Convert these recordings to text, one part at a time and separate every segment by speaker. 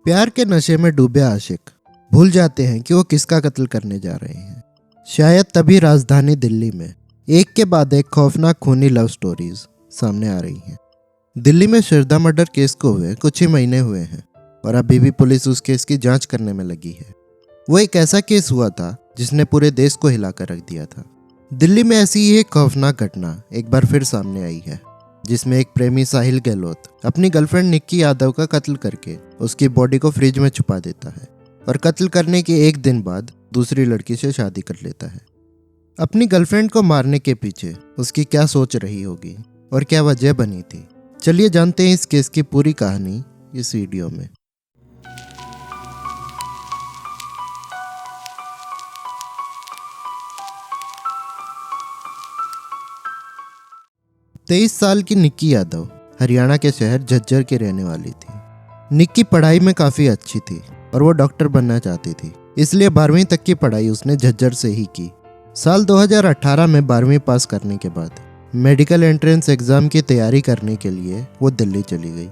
Speaker 1: प्यार के नशे में डूबे आशिक भूल जाते हैं कि वो किसका कत्ल करने जा रहे हैं। शायद तभी राजधानी दिल्ली में एक के बाद एक खौफनाक खूनी लव स्टोरीज सामने आ रही हैं। दिल्ली में श्रद्धा मर्डर केस को हुए कुछ ही महीने हुए हैं और अभी भी पुलिस उस केस की जांच करने में लगी है। वो एक ऐसा केस हुआ था जिसने पूरे देश को हिलाकर रख दिया था। दिल्ली में ऐसी ही एक खौफनाक घटना एक बार फिर सामने आई है, जिसमें एक प्रेमी साहिल गहलोत अपनी गर्लफ्रेंड निक्की यादव का कत्ल करके उसकी बॉडी को फ्रिज में छुपा देता है और कत्ल करने के एक दिन बाद दूसरी लड़की से शादी कर लेता है। अपनी गर्लफ्रेंड को मारने के पीछे उसकी क्या सोच रही होगी और क्या वजह बनी थी, चलिए जानते हैं इस केस की पूरी कहानी इस वीडियो में। तेईस साल की निक्की यादव हरियाणा के शहर झज्जर की रहने वाली थी। निक्की पढ़ाई में काफ़ी अच्छी थी और वो डॉक्टर बनना चाहती थी, इसलिए 12वीं तक की पढ़ाई उसने झज्जर से ही की। साल 2018 में 12वीं पास करने के बाद मेडिकल एंट्रेंस एग्ज़ाम की तैयारी करने के लिए वो दिल्ली चली गई।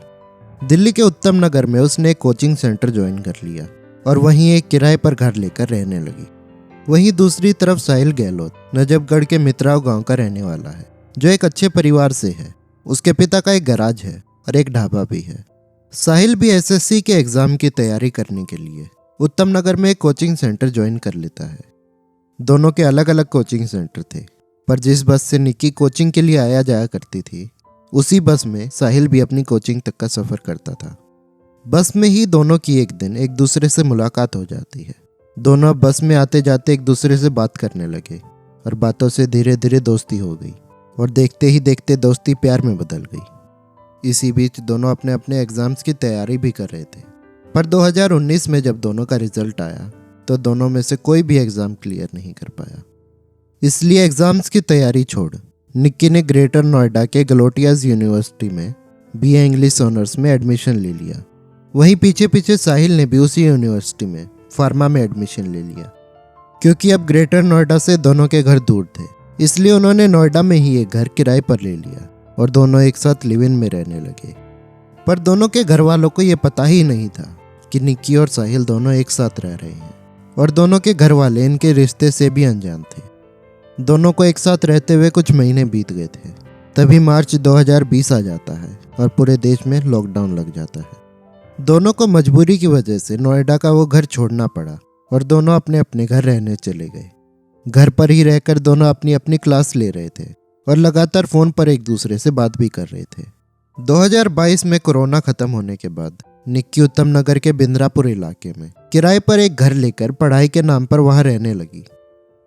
Speaker 1: दिल्ली के उत्तम नगर में उसने एक कोचिंग सेंटर ज्वाइन कर लिया और वहीं एक किराए पर घर लेकर रहने लगी। वहीं दूसरी तरफ साहिल गहलोत नजफगढ़ के मित्राव गांव का रहने वाला है, जो एक अच्छे परिवार से है। उसके पिता का एक गैराज है और एक ढाबा भी है। साहिल भी एसएससी के एग्ज़ाम की तैयारी करने के लिए उत्तम नगर में एक कोचिंग सेंटर ज्वाइन कर लेता है। दोनों के अलग अलग कोचिंग सेंटर थे, पर जिस बस से निक्की कोचिंग के लिए आया जाया करती थी, उसी बस में साहिल भी अपनी कोचिंग तक का सफ़र करता था। बस में ही दोनों की एक दिन एक दूसरे से मुलाकात हो जाती है। दोनों अब बस में आते जाते एक दूसरे से बात करने लगे और बातों से धीरे धीरे दोस्ती हो गई और देखते ही देखते दोस्ती प्यार में बदल गई। इसी बीच दोनों अपने अपने एग्ज़ाम्स की तैयारी भी कर रहे थे, पर 2019 में जब दोनों का रिजल्ट आया तो दोनों में से कोई भी एग्ज़ाम क्लियर नहीं कर पाया। इसलिए एग्ज़ाम्स की तैयारी छोड़ निक्की ने ग्रेटर नोएडा के गलोटियाज़ यूनिवर्सिटी में बीए इंग्लिश ऑनर्स में एडमिशन ले लिया। वहीं पीछे पीछे साहिल ने भी उसी यूनिवर्सिटी में फार्मा में एडमिशन ले लिया। क्योंकि अब ग्रेटर नोएडा से दोनों के घर दूर थे, इसलिए उन्होंने नोएडा में ही एक घर किराए पर ले लिया और दोनों एक साथ लिव इन में रहने लगे। पर दोनों के घर वालों को ये पता ही नहीं था कि निक्की और साहिल दोनों एक साथ रह रहे हैं, और दोनों के घर वाले इनके रिश्ते से भी अनजान थे। दोनों को एक साथ रहते हुए कुछ महीने बीत गए थे, तभी मार्च 2020 आ जाता है और पूरे देश में लॉकडाउन लग जाता है। दोनों को मजबूरी की वजह से नोएडा का वो घर छोड़ना पड़ा और दोनों अपने अपने घर रहने चले गए। घर पर ही रहकर दोनों अपनी अपनी क्लास ले रहे थे और लगातार फ़ोन पर एक दूसरे से बात भी कर रहे थे। 2022 में कोरोना ख़त्म होने के बाद निक्की उत्तम नगर के बिंद्रापुर इलाके में किराए पर एक घर लेकर पढ़ाई के नाम पर वहां रहने लगी,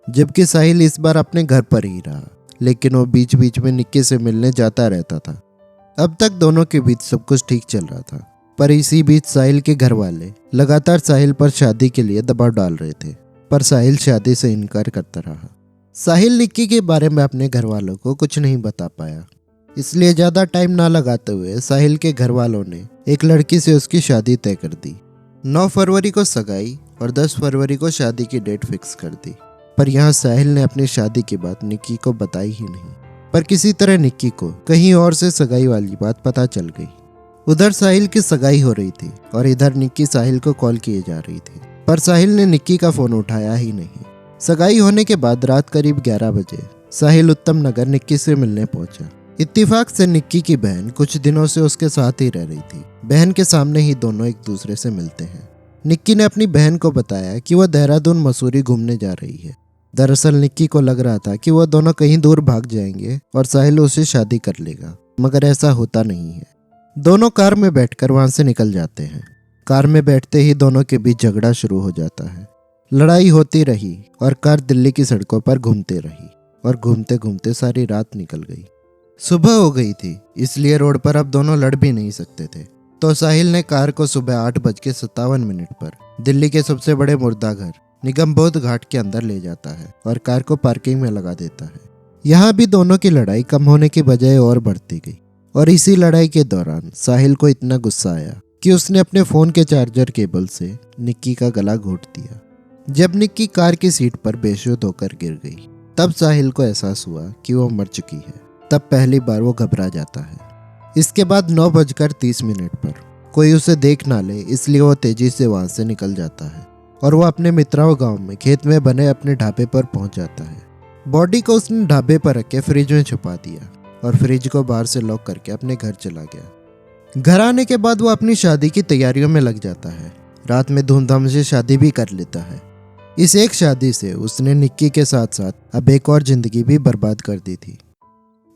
Speaker 1: जबकि साहिल इस बार अपने घर पर ही रहा, लेकिन वो बीच बीच में निक्की से मिलने जाता रहता था। अब तक दोनों के बीच सब कुछ ठीक चल रहा था, पर इसी बीच साहिल के घर वाले लगातार साहिल पर शादी के लिए दबाव डाल रहे थे, पर साहिल शादी से इनकार करता रहा। साहिल निक्की के बारे में अपने घर वालों को कुछ नहीं बता पाया, इसलिए ज़्यादा टाइम ना लगाते हुए साहिल के घर वालों ने एक लड़की से उसकी शादी तय कर दी। 9 फरवरी को सगाई और 10 फरवरी को शादी की डेट फिक्स कर दी। पर यहाँ साहिल ने अपनी शादी की बात निक्की को बताई ही नहीं, पर किसी तरह निक्की को कहीं और से सगाई वाली बात पता चल गई। उधर साहिल की सगाई हो रही थी और इधर निक्की साहिल को कॉल किए जा रही थी, पर साहिल ने निक्की का फ़ोन उठाया ही नहीं। सगाई होने के बाद रात करीब 11 बजे साहिल उत्तम नगर निक्की से मिलने पहुंचा। इत्तेफाक से निक्की की बहन कुछ दिनों से उसके साथ ही रह रही थी। बहन के सामने ही दोनों एक दूसरे से मिलते हैं। निक्की ने अपनी बहन को बताया कि वह देहरादून मसूरी घूमने जा रही है। दरअसल निक्की को लग रहा था कि वह दोनों कहीं दूर भाग जाएंगे और साहिल उससे शादी कर लेगा, मगर ऐसा होता नहीं है। दोनों कार में बैठकर वहां से निकल जाते हैं। कार में बैठते ही दोनों के बीच झगड़ा शुरू हो जाता है। लड़ाई होती रही और कार दिल्ली की सड़कों पर घूमते रही और घूमते घूमते सारी रात निकल गई। सुबह हो गई थी, इसलिए रोड पर अब दोनों लड़ भी नहीं सकते थे, तो साहिल ने कार को सुबह 8:57 पर दिल्ली के सबसे बड़े मुर्दाघर निगमबोध घाट के अंदर ले जाता है और कार को पार्किंग में लगा देता है। यहाँ भी दोनों की लड़ाई कम होने की बजाय और बढ़ती गई, और इसी लड़ाई के दौरान साहिल को इतना गुस्सा आया कि उसने अपने फ़ोन के चार्जर केबल से निक्की का गला घोंट दिया। जब निक्की कार की सीट पर बेशुद्ध होकर गिर गई, तब साहिल को एहसास हुआ कि वो मर चुकी है। तब पहली बार वो घबरा जाता है। इसके बाद 9:30 पर कोई उसे देख ना ले, इसलिए वो तेजी से वहां से निकल जाता है और वो अपने मित्राओं गांव में खेत में बने अपने ढाबे पर पहुंच जाता है। बॉडी को उसने ढाबे पर रख के फ्रिज में छुपा दिया और फ्रिज को बाहर से लॉक करके अपने घर चला गया। घर आने के बाद वो अपनी शादी की तैयारियों में लग जाता है। रात में धूमधाम से शादी भी कर लेता है। इस एक शादी से उसने निक्की के साथ साथ अब एक और जिंदगी भी बर्बाद कर दी थी।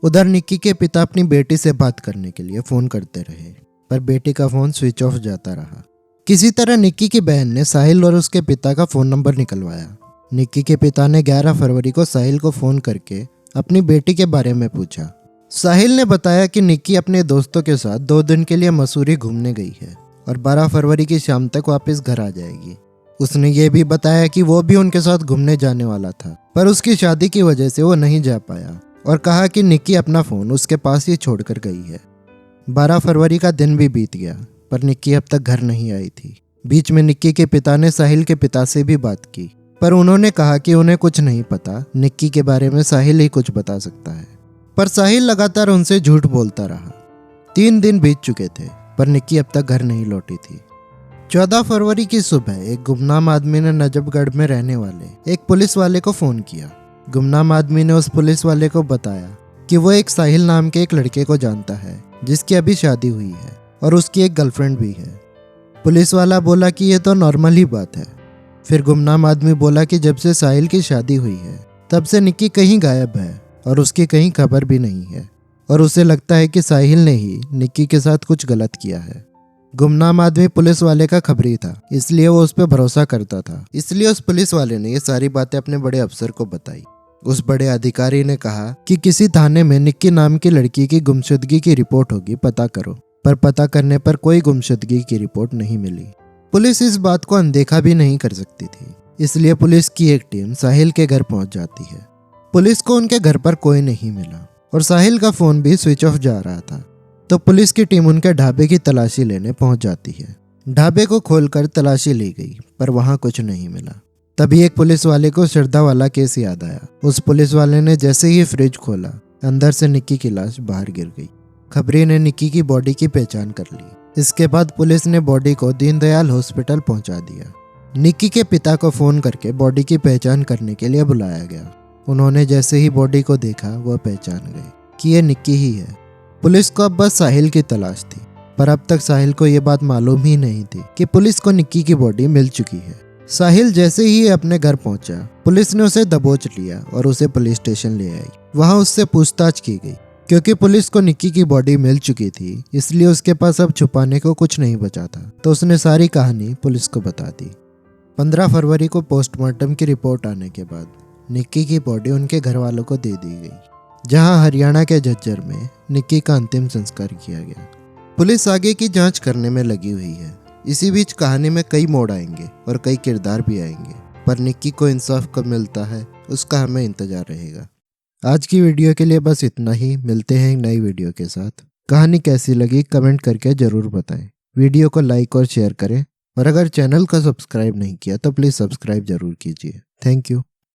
Speaker 1: उधर निक्की के पिता अपनी बेटी से बात करने के लिए फोन करते रहे, पर बेटी का फोन स्विच ऑफ जाता रहा। किसी तरह निक्की की बहन ने साहिल और उसके पिता का फोन नंबर निकलवाया। निक्की के पिता ने 11 फरवरी को साहिल को फोन करके अपनी बेटी के बारे में पूछा। साहिल ने बताया कि निक्की अपने दोस्तों के साथ 2 दिन के लिए मसूरी घूमने गई है और 12 फरवरी की शाम तक वापस घर आ जाएगी। उसने ये भी बताया कि वो भी उनके साथ घूमने जाने वाला था, पर उसकी शादी की वजह से वो नहीं जा पाया और कहा कि निक्की अपना फोन उसके पास ही छोड़कर गई है। 12 फरवरी का दिन भी बीत गया, पर निक्की अब तक घर नहीं आई थी। बीच में निक्की के पिता ने साहिल के पिता से भी बात की, पर उन्होंने कहा कि उन्हें कुछ नहीं पता, निक्की के बारे में साहिल ही कुछ बता सकता है। पर साहिल लगातार उनसे झूठ बोलता रहा। 3 दिन बीत चुके थे, पर निक्की अब तक घर नहीं लौटी थी। 14 फरवरी की सुबह एक गुमनाम आदमी ने नजफगढ़ में रहने वाले एक पुलिस वाले को फोन किया। गुमनाम आदमी ने उस पुलिस वाले को बताया कि वो एक साहिल नाम के एक लड़के को जानता है जिसकी अभी शादी हुई है और उसकी एक गर्लफ्रेंड भी है। पुलिस वाला बोला कि ये तो नॉर्मल ही बात है। फिर गुमनाम आदमी बोला कि जब से साहिल की शादी हुई है तब से निक्की कहीं गायब है और उसकी कहीं खबर भी नहीं है और उसे लगता है कि साहिल ने ही निक्की के साथ कुछ गलत किया है। गुमनाम आदमी पुलिस वाले का खबरी था, इसलिए वो उस पर भरोसा करता था। इसलिए उस पुलिस वाले ने ये सारी बातें अपने बड़े अफसर को बताई। उस बड़े अधिकारी ने कहा कि किसी थाने में निक्की नाम की लड़की की गुमशुदगी की रिपोर्ट होगी, पता करो। पर पता करने पर कोई गुमशुदगी की रिपोर्ट नहीं मिली। पुलिस इस बात को अनदेखा भी नहीं कर सकती थी, इसलिए पुलिस की एक टीम साहिल के घर पहुंच जाती है। पुलिस को उनके घर पर कोई नहीं मिला और साहिल का फोन भी स्विच ऑफ जा रहा था, तो पुलिस की टीम उनके ढाबे की तलाशी लेने पहुंच जाती है। ढाबे को खोलकर तलाशी ली गई, पर वहां कुछ नहीं मिला। तभी एक पुलिस वाले को श्रद्धा वाला केस याद आया। उस पुलिस वाले ने जैसे ही फ्रिज खोला, अंदर से निक्की की लाश बाहर गिर गई। खबरी ने निक्की की बॉडी की पहचान कर ली। इसके बाद पुलिस ने बॉडी को दीनदयाल हॉस्पिटल पहुंचा दिया। निक्की के पिता को फोन करके बॉडी की पहचान करने के लिए बुलाया गया। उन्होंने जैसे ही बॉडी को देखा, वह पहचान गए कि ये निक्की ही है। पुलिस को अब बस साहिल की तलाश थी, पर अब तक साहिल को ये बात मालूम ही नहीं थी कि पुलिस को निक्की की बॉडी मिल चुकी है। साहिल जैसे ही अपने घर पहुंचा, पुलिस ने उसे दबोच लिया और उसे पुलिस स्टेशन ले आई। वहां उससे पूछताछ की गई। क्योंकि पुलिस को निक्की की बॉडी मिल चुकी थी, इसलिए उसके पास अब छुपाने को कुछ नहीं बचा था, तो उसने सारी कहानी पुलिस को बता दी। 15 फरवरी को पोस्टमार्टम की रिपोर्ट आने के बाद निक्की की बॉडी उनके घर वालों को दे दी गई, जहां हरियाणा के झज्जर में निक्की का अंतिम संस्कार किया गया। पुलिस आगे की जांच करने में लगी हुई है। इसी बीच कहानी में कई मोड़ आएंगे और कई किरदार भी आएंगे, पर निक्की को इंसाफ कब मिलता है उसका हमें इंतजार रहेगा। आज की वीडियो के लिए बस इतना ही। मिलते हैं एक नई वीडियो के साथ। कहानी कैसी लगी कमेंट करके जरूर बताएं। वीडियो को लाइक और शेयर करें, और अगर चैनल को सब्सक्राइब नहीं किया तो प्लीज़ सब्सक्राइब जरूर कीजिए। Thank you.